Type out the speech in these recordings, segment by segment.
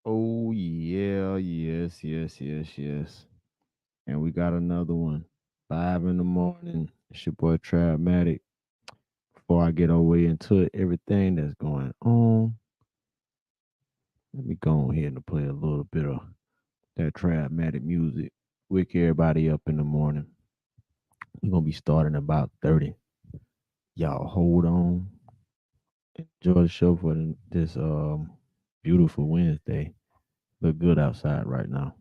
Oh yeah, yes. And we got another one. 5 in the morning. It's your boy Trapmatic. Before I get our way into it, everything that's going on, let me go on here and play a little bit of that Trapmatic music. Wake everybody up in the morning. We're gonna be starting about 30. Y'all hold on. Enjoy the show for this beautiful Wednesday. Look good outside right now.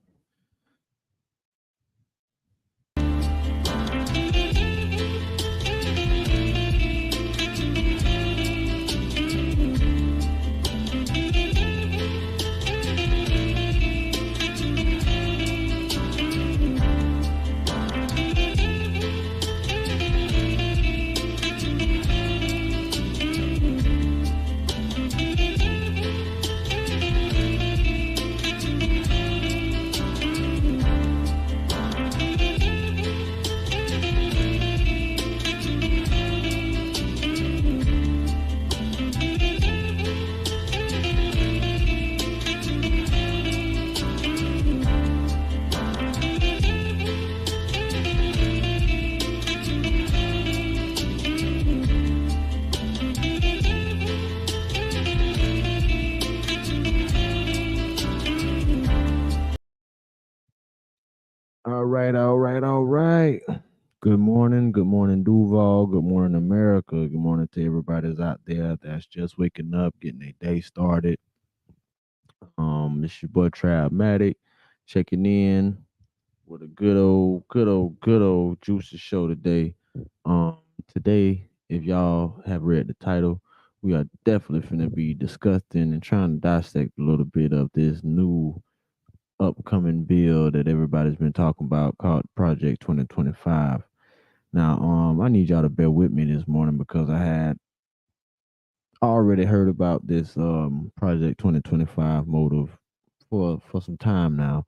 All right. Good morning, Duval. Good morning, America. Good morning to everybody that's out there that's just waking up, getting their day started. It's your boy Trapmatic checking in with a good old juicy show today. Um, Today, if y'all have read the title, we are definitely finna be discussing and trying to dissect a little bit of this new upcoming bill that everybody's been talking about called Project 2025. Now, I need y'all to bear with me this morning because I had already heard about this Project 2025 motive for some time now,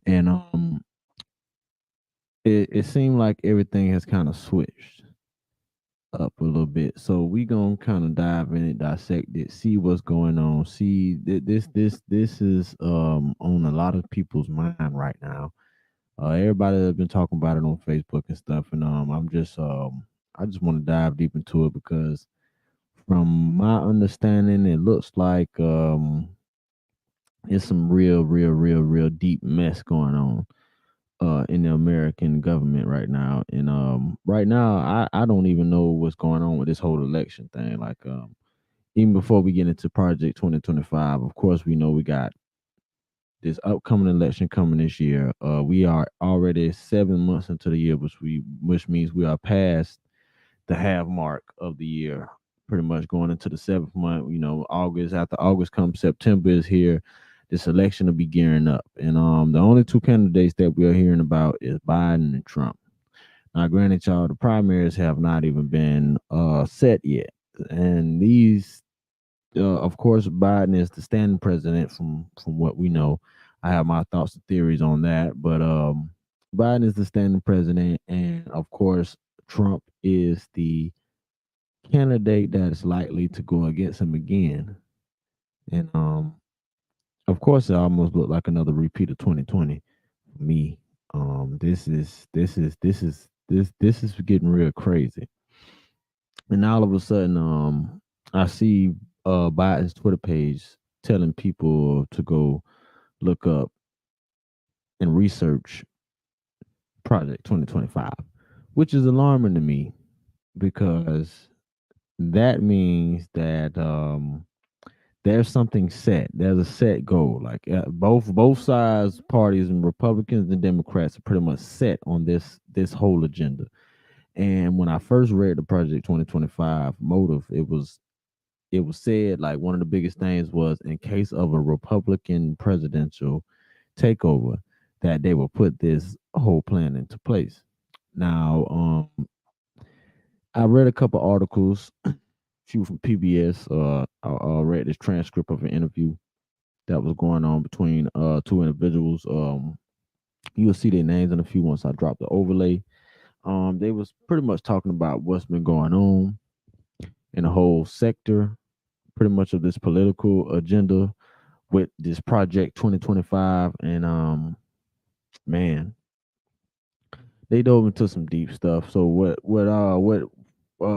and it seemed like everything has kind of switched up a little bit. So we gonna kind of dive in it, dissect it, see what's going on. See this is on a lot of people's mind right now. Everybody has been talking about it on Facebook and stuff, and I just want to dive deep into it because from my understanding, it looks like it's some real deep mess going on in the American government right now. And right now, I don't even know what's going on with this whole election thing. Like even before we get into Project 2025, of course we know we got this upcoming election coming this year. We are already 7 months into the year, which means we are past the half mark of the year, pretty much going into the seventh month. You know, August, after August comes September is here. This election will be gearing up, and the only two candidates that we are hearing about is Biden and Trump. Now, granted, y'all, the primaries have not even been set yet, and these, of course, Biden is the standing president from what we know. I have my thoughts and theories on that, but Biden is the standing president, and of course, Trump is the candidate that is likely to go against him again. And of course it almost looked like another repeat of 2020 for me. This is getting real crazy. And all of a sudden, I see Biden's Twitter page telling people to go look up and research Project 2025, which is alarming to me because that means that there's something set. There's a set goal. Like both sides, parties, and Republicans and Democrats are pretty much set on this whole agenda. And when I first read the Project 2025 motive, it was said like one of the biggest things was in case of a Republican presidential takeover that they will put this whole plan into place. Now, I read a couple articles, few from PBS. I read this transcript of an interview that was going on between two individuals. You'll see their names in a few once I drop the overlay. They was pretty much talking about what's been going on in the whole sector, pretty much of this political agenda, with this Project 2025, and man, they dove into some deep stuff. So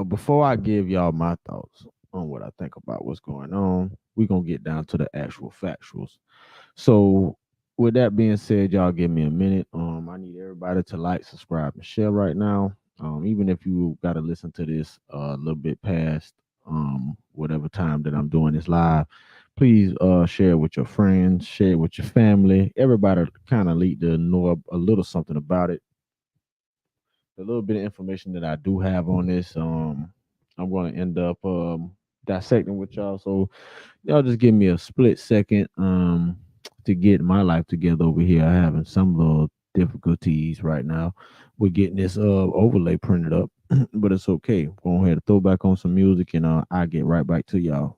before I give y'all my thoughts on what I think about what's going on, we're gonna get down to the actual factuals. So with that being said, y'all give me a minute. I need everybody to like, subscribe, and share right now. Even if you gotta listen to this a little bit past whatever time that I'm doing this live, please share it with your friends, share it with your family. Everybody kind of need to know a little something about it. The little bit of information that I do have on this, I'm going to end up dissecting with y'all. So y'all just give me a split second to get my life together over here. I'm having some little difficulties right now with getting this overlay printed up, but it's okay. Go ahead and throw back on some music, and I'll get right back to y'all.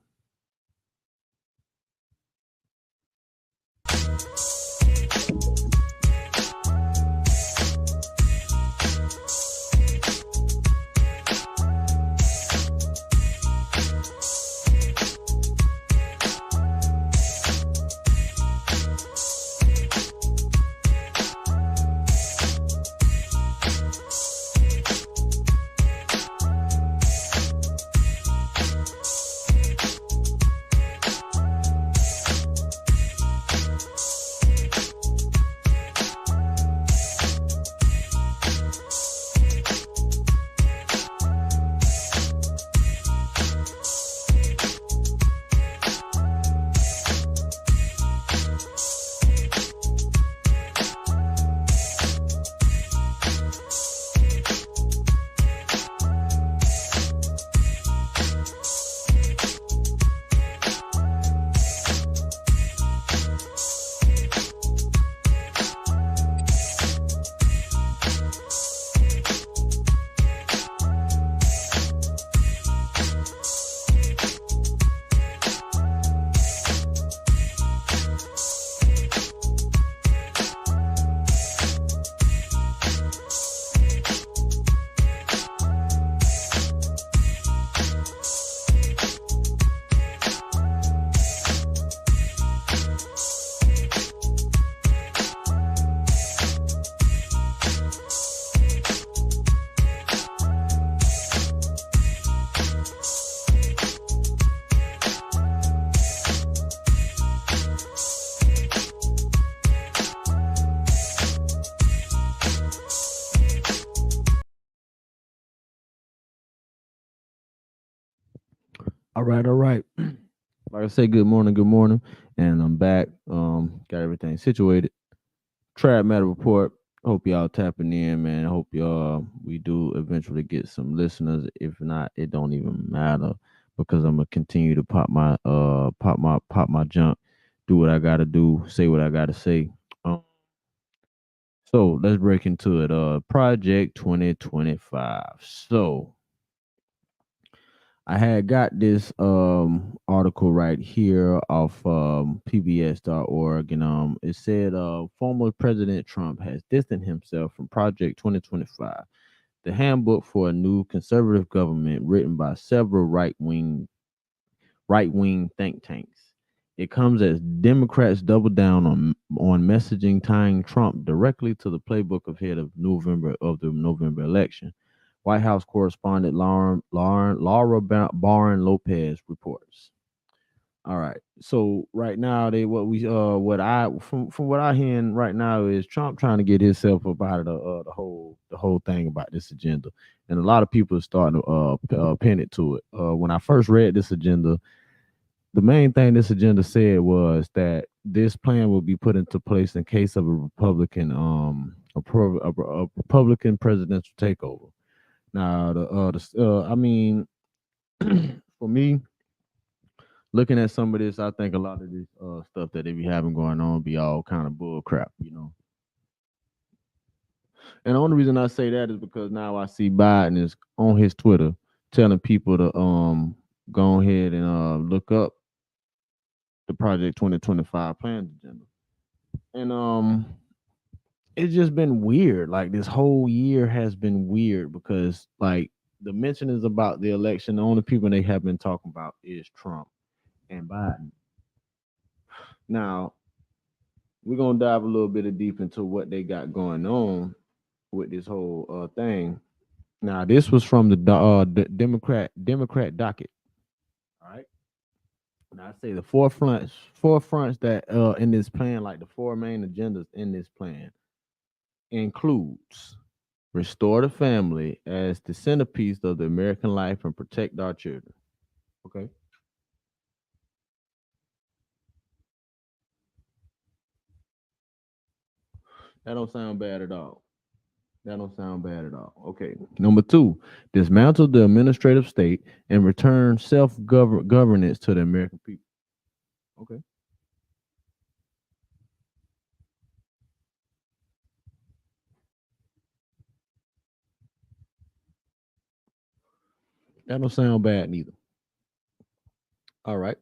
All right, all right. Like I say, good morning, and I'm back. Got everything situated. Trap Matter Report. Hope y'all tapping in, man. Hope y'all we do eventually get some listeners. If not, it don't even matter because I'm gonna continue to pop my junk, do what I gotta do, say what I gotta say. Um, so let's break into it. Project 2025. So I had got this article right here off pbs.org, and it said former President Trump has distanced himself from Project 2025, the handbook for a new conservative government written by several right wing think tanks. It comes as Democrats double down on messaging tying Trump directly to the playbook ahead of the November election. White House correspondent Laura Barron Lopez reports. All right. So right now they what I from what I hearing right now is Trump trying to get himself up out of the whole thing about this agenda, and a lot of people are starting to pin it to it. When I first read this agenda, the main thing this agenda said was that this plan will be put into place in case of a Republican presidential takeover. Now, I mean, for me, looking at some of this, I think a lot of this stuff that they be having going on be all kind of bull crap. And the only reason I say that is because now I see Biden is on his Twitter telling people to go ahead and look up the Project 2025 plans agenda. And it's just been weird. Like this whole year has been weird because like the mention is about the election. The only people they have been talking about is Trump and Biden. Now we're gonna dive a little bit of deep into what they got going on with this whole thing. Now this was from the Democrat docket. All right. Now I say the forefronts that in this plan, like the four main agendas in this plan, includes restore the family as the centerpiece of the American life and protect our children. Okay. That don't sound bad at all. That don't sound bad at all. Okay. Number two, dismantle the administrative state and return self governance to the American people. Okay. That don't sound bad neither. All right.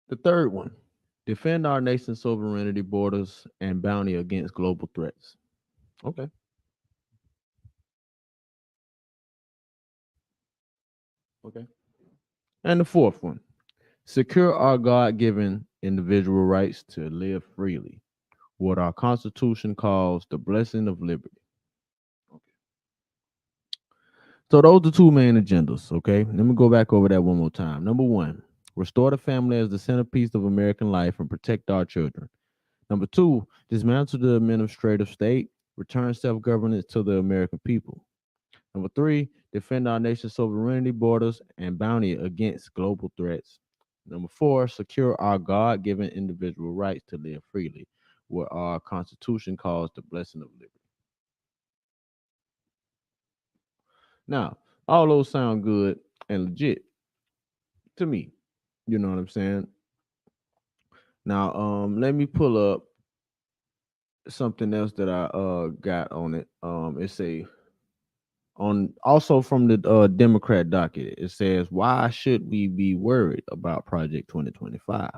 The third one, defend our nation's sovereignty, borders, and bounty against global threats. Okay. Okay. And the fourth one, secure our God given individual rights to live freely, what our Constitution calls the blessing of liberty. Okay. So those are the two main agendas. Okay. Let me go back over that one more time. Number one, restore the family as the centerpiece of American life and protect our children. Number two, dismantle the administrative state, return self governance to the American people. Number three, defend our nation's sovereignty, borders, and bounty against global threats. Number four, secure our God given individual rights to live freely, what our Constitution calls the blessing of liberty. Now, all those sound good and legit to me. You know what I'm saying? Now, let me pull up something else that I got on it. It say on also from the Democrat docket, it says, why should we be worried about Project 2025?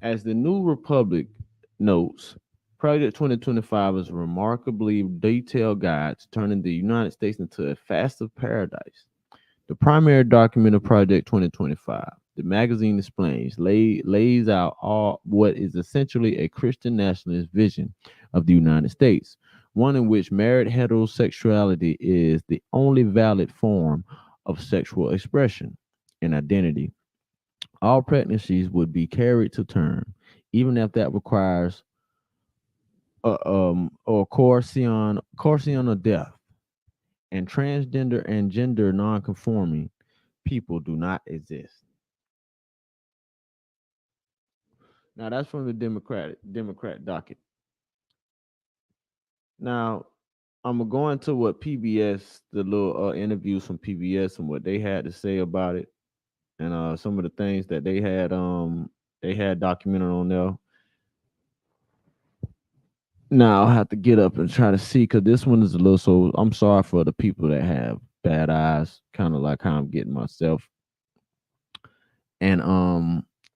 As the New Republic notes, Project 2025 is a remarkably detailed guide to turning the United States into a faster paradise. The primary document of Project 2025, the magazine explains, lays out all what is essentially a Christian nationalist vision of the United States, one in which married heterosexuality is the only valid form of sexual expression and identity. All pregnancies would be carried to term, even if that requires or coercion or death. And transgender and gender nonconforming people do not exist. Now that's from the Democrat docket. Now I'm gonna go into what PBS, the little interviews from PBS and what they had to say about it, and some of the things that they had documented on there. Now I'll have to get up and try to see because this one is a little. So I'm sorry for the people that have bad eyes, kind of like how I'm getting myself. And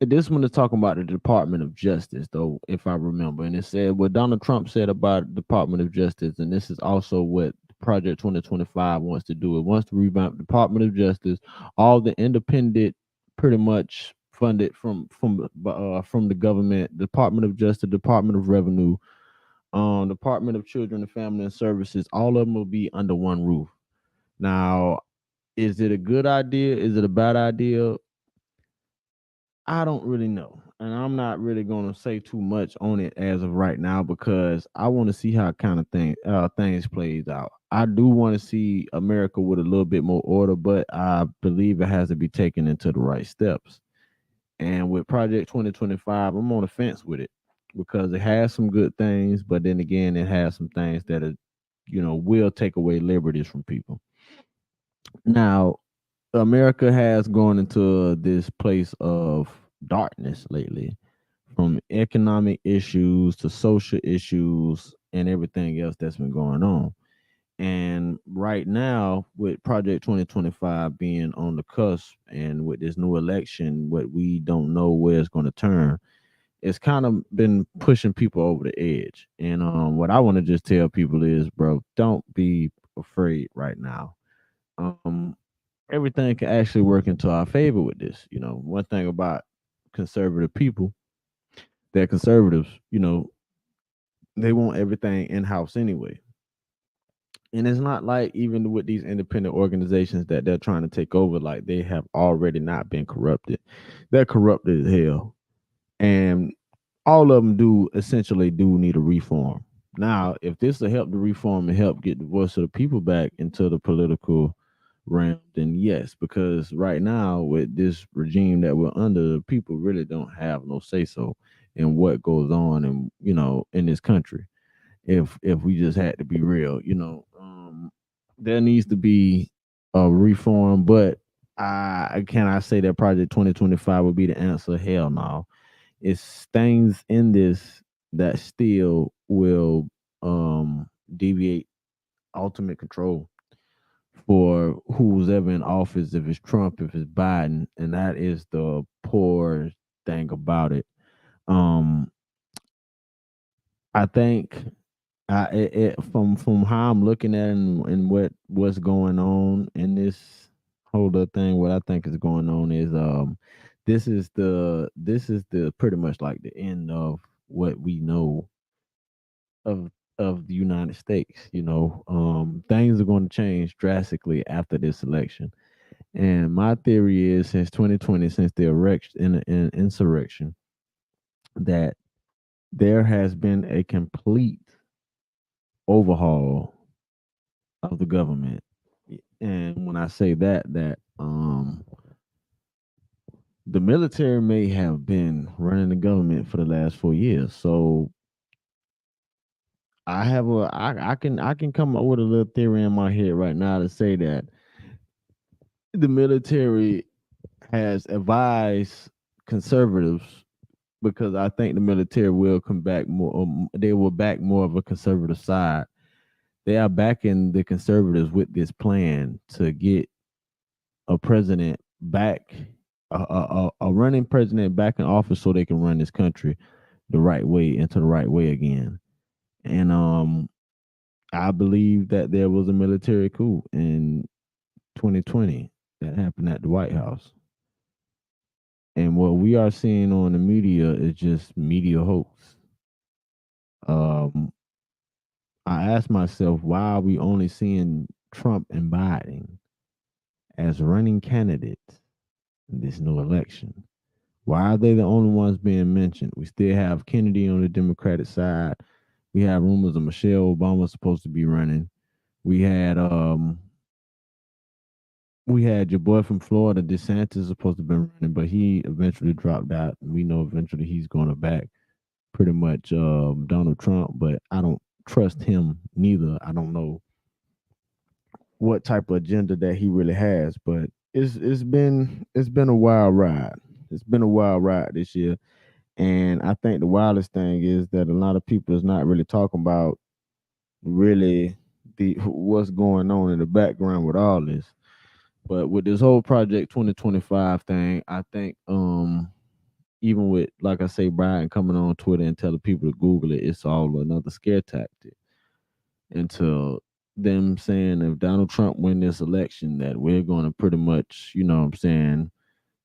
this one is talking about the Department of Justice, though, if I remember. And it said what Donald Trump said about the Department of Justice, and this is also what Project 2025 wants to do. It wants to revamp the Department of Justice, all the independent, pretty much funded from the government, Department of Justice, Department of Revenue, Department of Children and Family and Services. All of them will be under one roof. Now, is it a good idea? Is it a bad idea? I don't really know. And I'm not really going to say too much on it as of right now because I want to see how kind of things plays out. I do want to see America with a little bit more order, but I believe it has to be taken into the right steps. And with Project 2025, I'm on the fence with it because it has some good things, but then again, it has some things that are, will take away liberties from people. Now, America has gone into this place of darkness lately, from economic issues to social issues and everything else that's been going on. And right now, with Project 2025 being on the cusp and with this new election, what we don't know where it's going to turn, it's kind of been pushing people over the edge. And what I want to just tell people is, bro, don't be afraid right now. Um, Everything can actually work into our favor with this. One thing about conservative people, that conservatives, they want everything in house anyway. And it's not like even with these independent organizations that they're trying to take over, like they have already not been corrupted. They're corrupted as hell. And all of them do essentially do need a reform. Now, if this will help the reform and help get the voice of the people back into the political realm, then yes, because right now with this regime that we're under, people really don't have no say so in what goes on and in this country. If we just had to be real, there needs to be a reform, but I say that Project 2025 would be the answer? Hell no. It's things in this that still will deviate ultimate control for who's ever in office, if it's Trump, if it's Biden, and that is the poor thing about it. Um, I think from how I'm looking at it and what's going on in this whole other thing, what I think is going on is this is the pretty much like the end of what we know of of the United States. Things are going to change drastically after this election. And my theory is since 2020, since the election in insurrection, that there has been a complete overhaul of the government. And when I say that the military may have been running the government for the last 4 years. So I can come up with a little theory in my head right now to say that the military has advised conservatives, because I think the military will come back more. They will back more of a conservative side. They are backing the conservatives with this plan to get a president back, a running president back in office, so they can run this country the right way, into the right way again. And I believe that there was a military coup in 2020 that happened at the White House. And what we are seeing on the media is just media hoax. Um, I asked myself, why are we only seeing Trump and Biden as running candidates in this new election? Why are they the only ones being mentioned? We still have Kennedy on the Democratic side. We have rumors of Michelle Obama supposed to be running. We had your boy from Florida, DeSantis, supposed to be running, but he eventually dropped out. We know eventually he's going to back pretty much Donald Trump, but I don't trust him neither. I don't know what type of agenda that he really has, but it's been a wild ride. It's been a wild ride this year, and I think the wildest thing is that a lot of people is not really talking about really the what's going on in the background with all this. But with this whole Project 2025 thing, I think even with, like I say, Brian coming on Twitter and telling people to Google it, it's all another scare tactic into them saying if Donald Trump win this election, that we're going to pretty much, what I'm saying,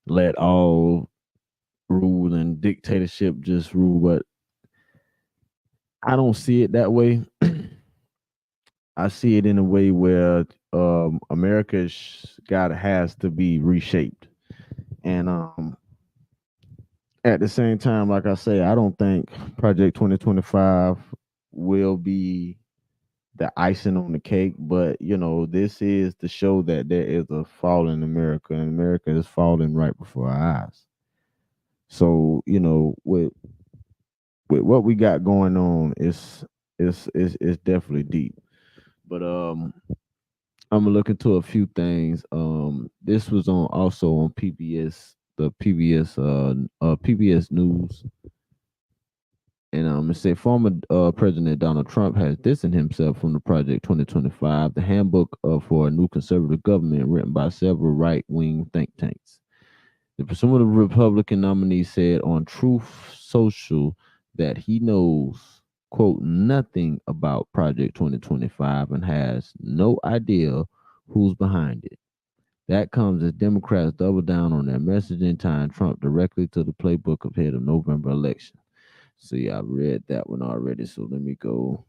let all rule and dictatorship just rule. But I don't see it that way. I see it in a way where America's got has to be reshaped, and at the same time, like I say, I don't think Project 2025 will be the icing on the cake, but this is to show that there is a fall in America, and America is falling right before our eyes. So, with what we got going on, it's definitely deep. But I'm gonna look into a few things. This was on also on PBS, the PBS News, and it said former President Donald Trump has distanced himself from the Project 2025, the handbook for a new conservative government written by several right wing think tanks. The presumptive Republican nominee said on Truth Social that he knows, quote, nothing about Project 2025 and has no idea who's behind it. That comes as Democrats double down on their messaging, tying Trump directly to the playbook ahead of November election. See, I read that one already, so let me go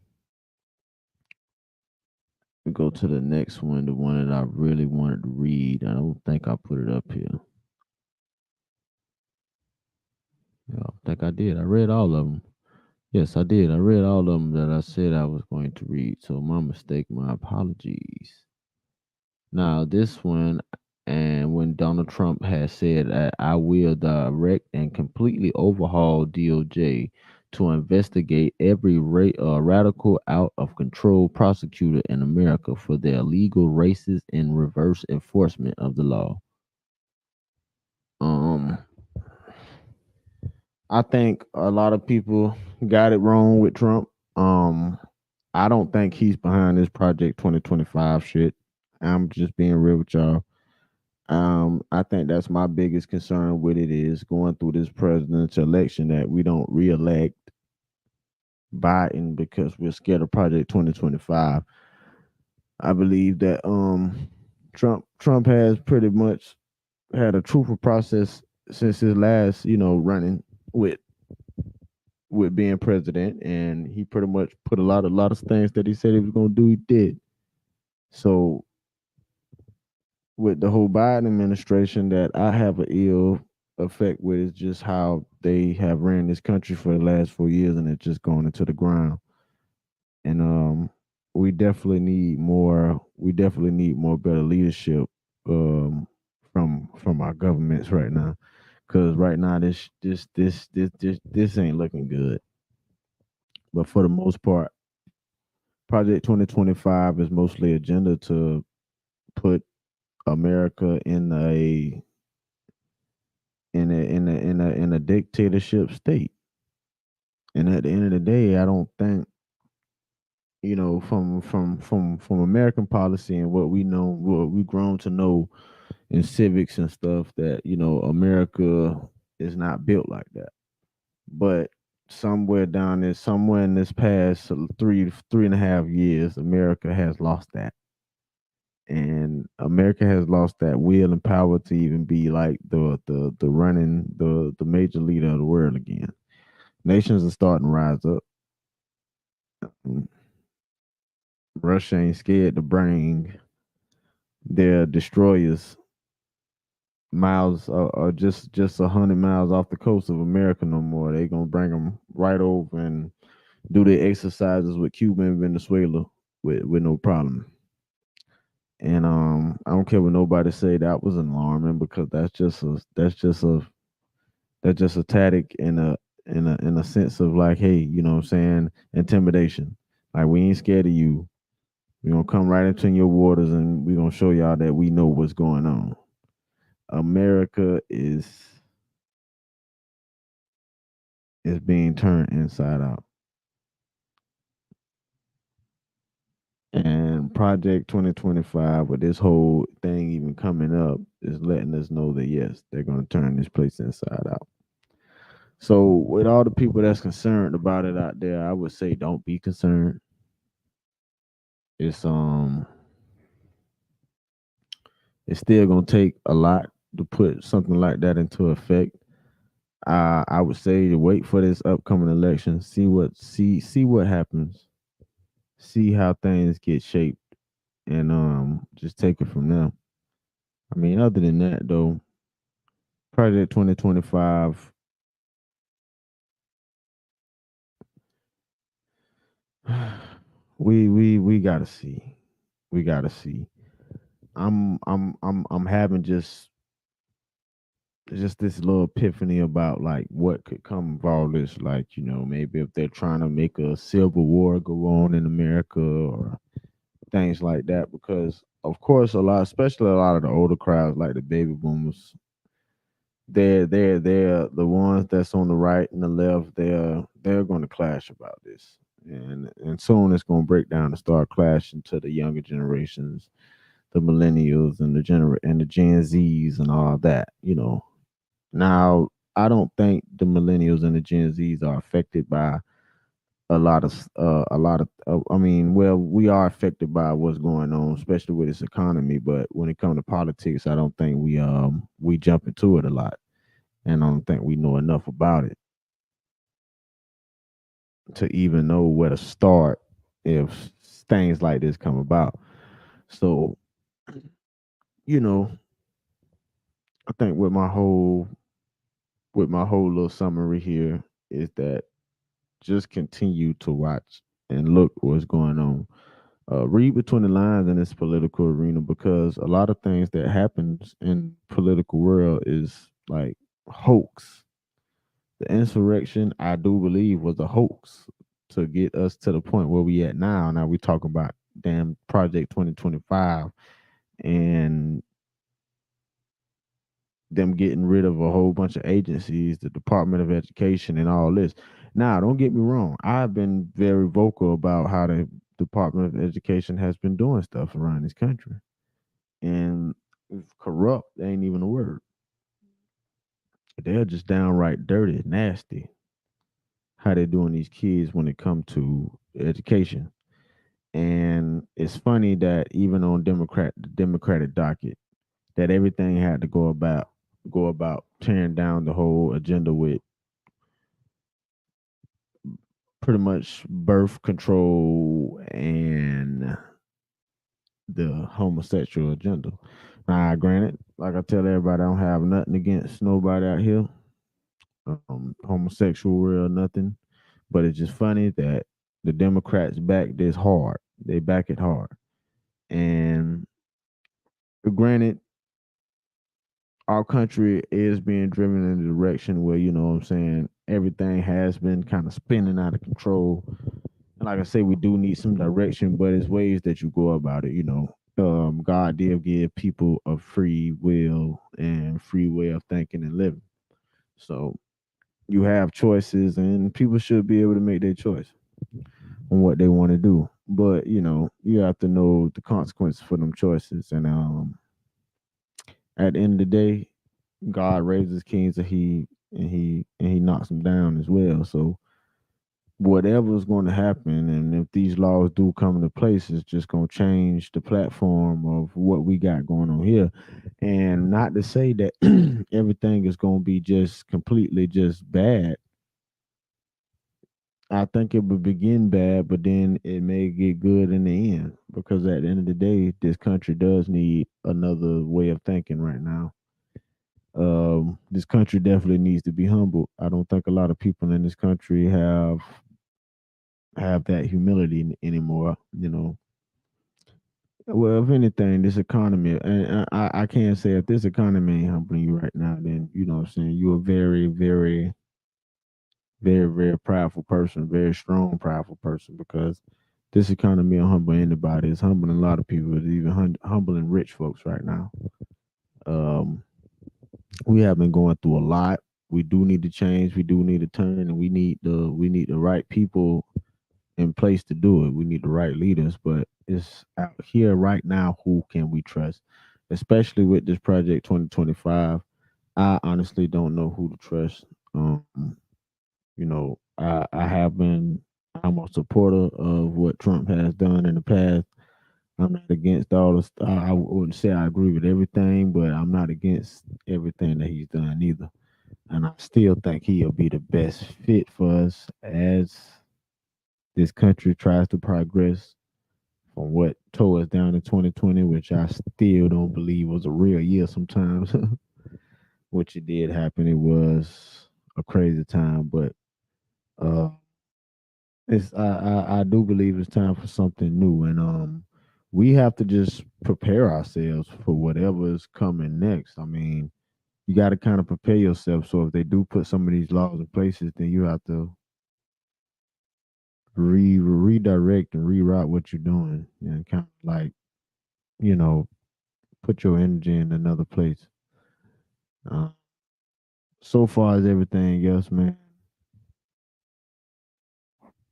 to the next one, the one that I really wanted to read. I don't think I put it up here. Yeah, I think I did. I read all of them. Yes, I did. I read all of them that I said I was going to read. So my mistake, my apologies. Now, this one, and when Donald Trump has said that I will direct and completely overhaul DOJ to investigate every radical out of control prosecutor in America for their illegal racist and reverse enforcement of the law. Um, I think a lot of people got it wrong with Trump. Um, I don't think he's behind this Project 2025 shit. I'm just being real with y'all. I think that's my biggest concern with it is going through this presidential election that we don't reelect Biden because we're scared of Project 2025. I believe that Trump has pretty much had a truthful process since his last, running with being president, and he pretty much put a lot of things that he said he was gonna do, he did. So with the whole Biden administration, that I have an ill effect with is just how they have ran this country for the last 4 years, and it's just going into the ground. And we definitely need more. We definitely need more better leadership from our governments right now, because right now this ain't looking good. But for the most part, Project 2025 is mostly agenda to put America in a dictatorship state. And at the end of the day, I don't think, from American policy and what we know, what we've grown to know in civics and stuff, that America is not built like that. But somewhere in this past 3.5 years, America has lost that. And America has lost that will and power to even be like the running the major leader of the world again. Nations are starting to rise up. Mm, Russia ain't scared to bring their destroyers miles or just 100 miles off the coast of America no more. They gonna bring them right over and do their exercises with Cuba and Venezuela with no problem. And I don't care what nobody say, that was alarming, because that's just a tactic in a sense of like, hey, what I'm saying, intimidation. Like, we ain't scared of you. We're gonna come right into your waters, and we're gonna show y'all that we know what's going on. America is being turned inside out. And Project 2025, with this whole thing even coming up, is letting us know that yes, they're gonna turn this place inside out. So with all the people that's concerned about it out there, I would say don't be concerned. It's it's still gonna take a lot to put something like that into effect. I would say to wait for this upcoming election, see what happens, see how things get shaped, and just take it from there. I mean, other than that though, Project 2025, we gotta see. We gotta see. I'm having just this little epiphany about like what could come of all this. Like, maybe if they're trying to make a civil war go on in America or things like that. Because of course, especially a lot of the older crowds, like the baby boomers, they're the ones that's on the right and the left. They're going to clash about this, and soon it's going to break down and start clashing to the younger generations, the millennials and the Gen Zs and all that. Now, I don't think the millennials and the Gen Zs are affected by I mean, well, we are affected by what's going on, especially with this economy. But when it comes to politics, I don't think we jump into it a lot, and I don't think we know enough about it to even know where to start if things like this come about. So, you know, I think with my whole little summary here is that just continue to watch and look what's going on. Read between the lines in this political arena because a lot of things that happens in political world is like hoax. The insurrection, I do believe, was a hoax to get us to the point where we at now. Now we talking about damn Project 2025 and them getting rid of a whole bunch of agencies, the Department of Education, and all this. Now, don't get me wrong. I've been very vocal about how the Department of Education has been doing stuff around this country, and corrupt ain't even a word. They're just downright dirty, nasty. How they're doing these kids when it comes to education, and it's funny that even on the Democratic docket, that everything had to go about tearing down the whole agenda with pretty much birth control and the homosexual agenda. Now, granted, like I tell everybody, I don't have nothing against nobody out here, homosexual world, nothing. But it's just funny that the Democrats back this hard. They back it hard. And granted, our country is being driven in a direction where, you know what I'm saying, everything has been kind of spinning out of control. And like I say, we do need some direction, but it's ways that you go about it, you know. God did give people a free will and free way of thinking and living. So you have choices and people should be able to make their choice on what they want to do. But, you know, you have to know the consequences for them choices. And at the end of the day, God raises kings and he knocks them down as well. So whatever's going to happen, and if these laws do come into place, it's just going to change the platform of what we got going on here. And not to say that everything is going to be just completely just bad. I think it would begin bad, but then it may get good in the end because at the end of the day, this country does need another way of thinking right now. This country definitely needs to be humbled. I don't think a lot of people in this country have that humility anymore. You know, well, if anything, this economy, and I can't say if this economy ain't humbling you right now, then you know what I'm saying you're a very, very, very, very proudful person, very strong, proudful person because this economy will humble anybody. It's humbling a lot of people. It's even humbling rich folks right now. Um, we have been going through a lot. We do need to change. We do need to turn, and we need the right people in place to do it. We need the right leaders, but it's out here right now. Who can we trust? Especially with this project 2025, I honestly don't know who to trust. Um, you know, I have been. I'm a supporter of what Trump has done in the past. I'm not against all this. I wouldn't say I agree with everything, but I'm not against everything that he's done either. And I still think he'll be the best fit for us as this country tries to progress from what tore us down in 2020, which I still don't believe was a real year sometimes, which it did happen. It was a crazy time, but uh, I do believe it's time for something new, and we have to just prepare ourselves for whatever is coming next. I mean, you got to kind of prepare yourself. So if they do put some of these laws in places, then you have to redirect and reroute what you're doing, and kind of like you know put your energy in another place. Uh, so far as everything else, man,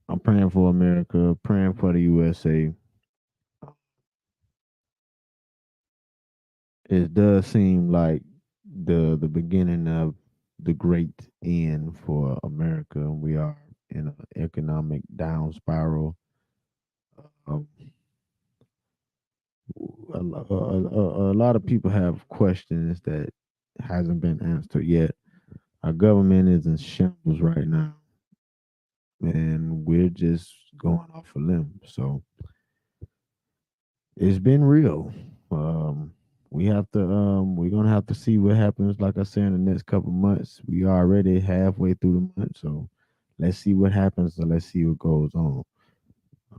I'm praying for America, praying for the USA. It does seem like the beginning of the great end for America. We are. in an economic down spiral. Um, a lot of people have questions that hasn't been answered yet. Our government is in shambles right now, and we're just going off a limb. So it's been real. Um, we're gonna have to see what happens. Like I said, in the next couple months, we are already halfway through the month, so let's see what happens. And let's see what goes on.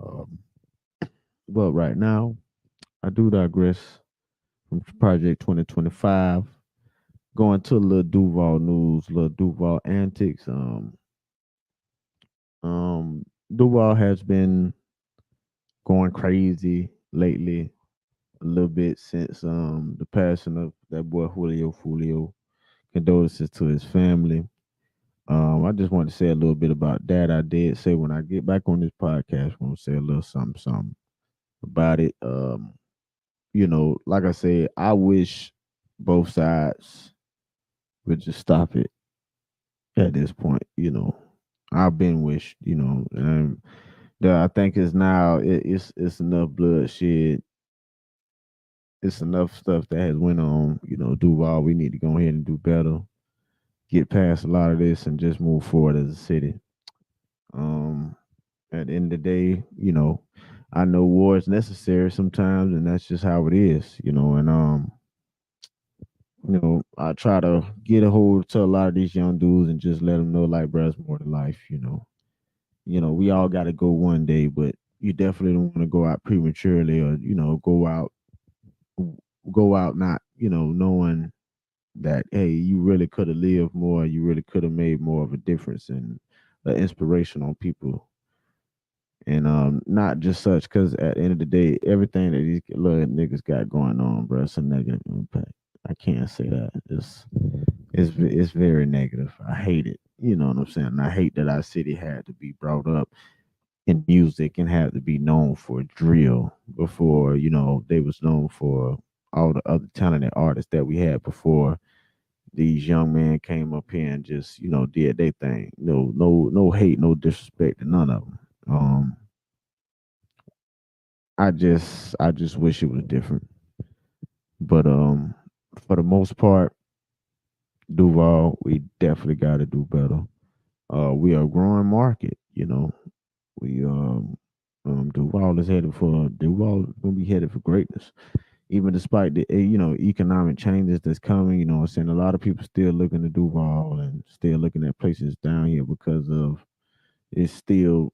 Um, but right now, I do digress from Project 2025. Going to a little Duval news, little Duval antics. Duval has been going crazy lately, a little bit since the passing of that boy Julio. Condolences to his family. I just want to say a little bit about that. I did say when I get back on this podcast, I'm gonna say a little something about it. Like I said, I wish both sides would just stop it at this point. I've been wished. I think it's now it's enough bloodshed. It's enough stuff that has went on. Duval, we need to go ahead and do better. Get past a lot of this and just move forward as a city. Um, at the end of the day, I know war is necessary sometimes, and that's just how it is. And I try to get a hold to a lot of these young dudes and just let them know, like, bro, it's more to life. We all got to go one day, but you definitely don't want to go out prematurely, or go out not knowing that, hey, you really could have lived more, you really could have made more of a difference and an inspiration on people. And not just such, because at the end of the day, everything that these little niggas got going on, bro, it's a negative impact. I can't say that. It's very negative. I hate it. You know what I'm saying? I hate that our city had to be brought up in music and had to be known for drill before, they was known for all the other talented artists that we had before these young men came up here and just, did their thing. No hate, no disrespect to none of them. I just wish it was different. But for the most part, Duval, we definitely got to do better. We are a growing market. We Duval gonna be headed for greatness. Even despite the economic changes that's coming, I'm saying a lot of people still looking to Duval and still looking at places down here because of it's still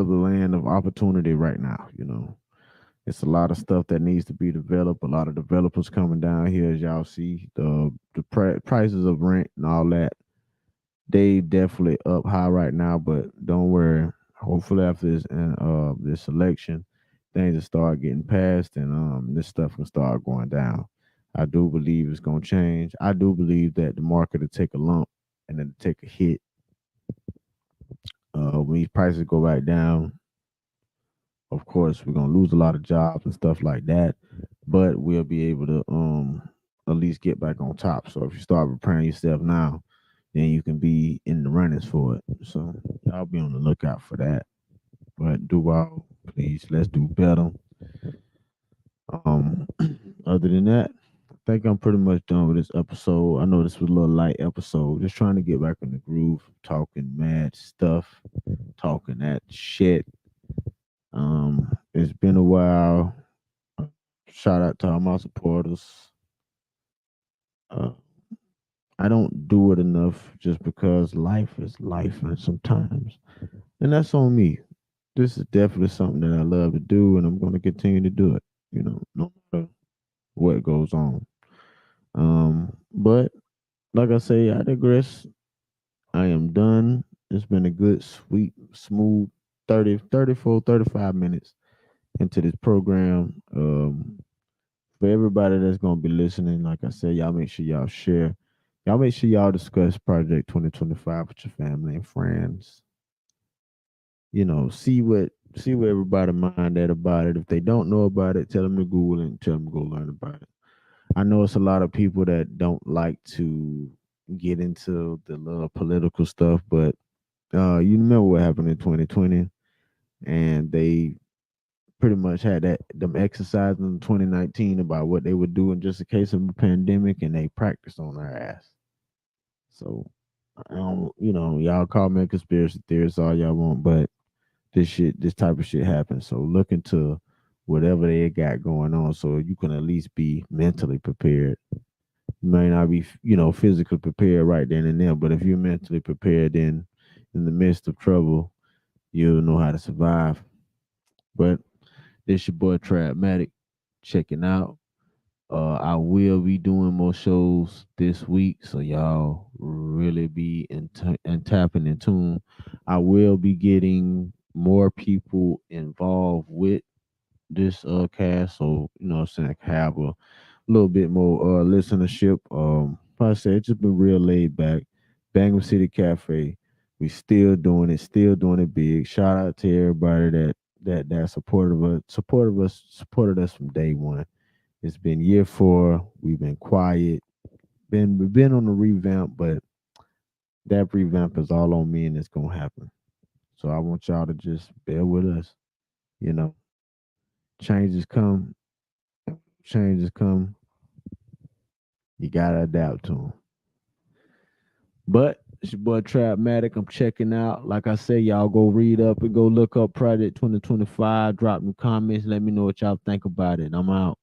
the land of opportunity right now. It's a lot of stuff that needs to be developed. A lot of developers coming down here, as y'all see. The prices of rent and all that, they definitely up high right now. But don't worry. Hopefully, after this election, things will start getting passed, and this stuff can start going down. I do believe it's gonna change. I do believe that the market will take a lump and then take a hit when these prices go back down. Of course, we're gonna lose a lot of jobs and stuff like that, but we'll be able to at least get back on top. So if you start preparing yourself now, then you can be in the runnings for it. So y'all be on the lookout for that. But Duval, please, let's do better. Um, other than that, I think I'm pretty much done with this episode. I know this was a little light episode, just trying to get back in the groove, talking mad stuff, talking that shit. It's been a while. Uh, Shout out to all my supporters. Uh, I don't do it enough just because life is life, and sometimes, and that's on me. This is definitely something that I love to do, and I'm going to continue to do it. No matter what goes on. But like I say, I digress. I am done. It's been a good, sweet, smooth 35 minutes into this program. For everybody that's gonna be listening, like I said, y'all make sure y'all share. Y'all make sure y'all discuss Project 2025 with your family and friends. See what everybody mind at about it. If they don't know about it, tell them to Google it and tell them to go learn about it. I know it's a lot of people that don't like to. get into the little political stuff, but you remember what happened in 2020, and they pretty much had that them exercising in 2019 about what they would do in just a case of a pandemic, and they practiced on our ass. So I don't, y'all call me a conspiracy theorist all y'all want, but this type of shit happens. So look into whatever they got going on, so you can at least be mentally prepared. You may not be, physically prepared right then and there, but if you're mentally prepared, then in the midst of trouble, you'll know how to survive. But this your boy Trapmatic checking out. I will be doing more shows this week, so y'all really be and tapping in tune. I will be getting more people involved with this cast, so I'm saying have a little bit more listenership. Like I said, it's just been real laid back. Bangham City Cafe, we still doing it big. Shout out to everybody that supported us from day one. It's been year 4. We've been quiet. We've been on the revamp, but that revamp is all on me, and it's gonna happen. So I want y'all to just bear with us. You know, changes come, changes come. You gotta adapt to them. But it's your boy Trapmatic. I'm checking out. Like I say, y'all go read up and go look up Project 2025. Drop me comments. Let me know what y'all think about it. I'm out.